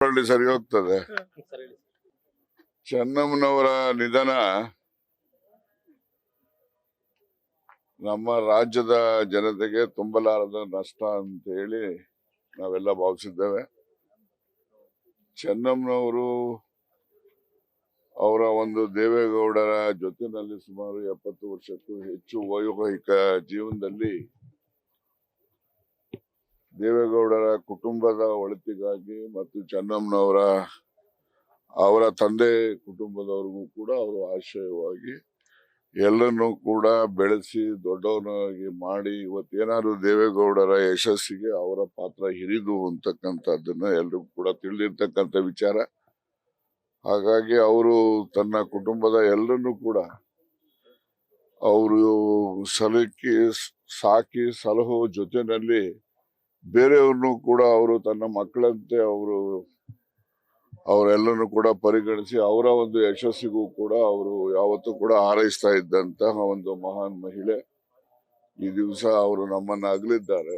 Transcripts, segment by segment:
ಸರಿ ಹೋಗ್ತದೆ. ಚೆನ್ನಮ್ಮನವರ ನಿಧನ ನಮ್ಮ ರಾಜ್ಯದ ಜನತೆಗೆ ತುಂಬಲಾರದ ನಷ್ಟ ಅಂತ ಹೇಳಿ ನಾವೆಲ್ಲ ಭಾವಿಸಿದ್ದೇವೆ. ಚೆನ್ನಮ್ಮನವರು ಅವರ ಒಂದು ದೇವೇಗೌಡರ ಜೊತೆನಲ್ಲಿ ಸುಮಾರು 70 ವರ್ಷಕ್ಕೂ ಹೆಚ್ಚು ವೈವಾಹಿಕ ಜೀವನದಲ್ಲಿ ದೇವೇಗೌಡರ ಕುಟುಂಬದ ಒಳಿತಿಗಾಗಿ ಮತ್ತು ಚೆನ್ನಮ್ಮನವರ ಅವರ ತಂದೆ ಕುಟುಂಬದವರಿಗೂ ಕೂಡ ಅವರು ಆಶ್ರಯವಾಗಿ ಎಲ್ಲರನ್ನೂ ಕೂಡ ಬೆಳೆಸಿ ದೊಡ್ಡವನಾಗಿ ಮಾಡಿ ಇವತ್ತೇನಾದ್ರು ದೇವೇಗೌಡರ ಯಶಸ್ಸಿಗೆ ಅವರ ಪಾತ್ರ ಹಿರಿದು ಅಂತಕ್ಕಂಥದ್ದನ್ನ ಎಲ್ರಿಗೂ ಕೂಡ ತಿಳಿದಿರ್ತಕ್ಕಂಥ ವಿಚಾರ. ಹಾಗಾಗಿ ಅವರು ತನ್ನ ಕುಟುಂಬದ ಎಲ್ಲರನ್ನೂ ಕೂಡ ಅವರು ಸಾಕಿ ಸಲಹೋ ಜೊತೆನಲ್ಲಿ ಬೇರೆಯವ್ರನ್ನು ಕೂಡ ಅವರು ತನ್ನ ಮಕ್ಕಳಂತೆ ಅವರೆಲ್ಲರೂ ಕೂಡ ಪರಿಗಣಿಸಿ ಅವರ ಒಂದು ಯಶಸ್ಸಿಗೂ ಕೂಡ ಅವರು ಯಾವತ್ತೂ ಕೂಡ ಹಾರೈಸ್ತಾ ಇದ್ದಂತಹ ಒಂದು ಮಹಾನ್ ಮಹಿಳೆ. ಈ ದಿವಸ ಅವರು ನಮ್ಮನ್ನ ಅಗಲಿದ್ದಾರೆ.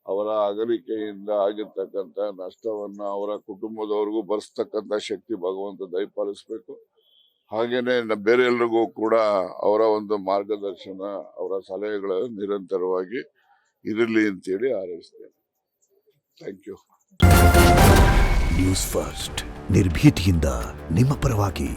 ಅವರ ಅಗಲಿಕೆಯಿಂದ ಆಗಿರ್ತಕ್ಕಂಥ ನಷ್ಟವನ್ನ ಅವರ ಕುಟುಂಬದವರಿಗೂ ಭರಿಸ್ತಕ್ಕಂಥ ಶಕ್ತಿ ಭಗವಂತ ದಯಪಾಲಿಸ್ಬೇಕು. ಹಾಗೇನೆ ಬೇರೆ ಎಲ್ರಿಗೂ ಕೂಡ ಅವರ ಒಂದು ಮಾರ್ಗದರ್ಶನ ಅವರ ಸಲಹೆಗಳು ನಿರಂತರವಾಗಿ ಇರಲಿ ಅಂತೇಳಿ ಹಾರೈಸ್ತೇನೆ. Thank you. ನ್ಯೂಸ್ ಫಸ್ಟ್ ನಿರ್ಭೀತಿಯಿಂದ ನಿಮ್ಮ ಪರವಾಗಿ.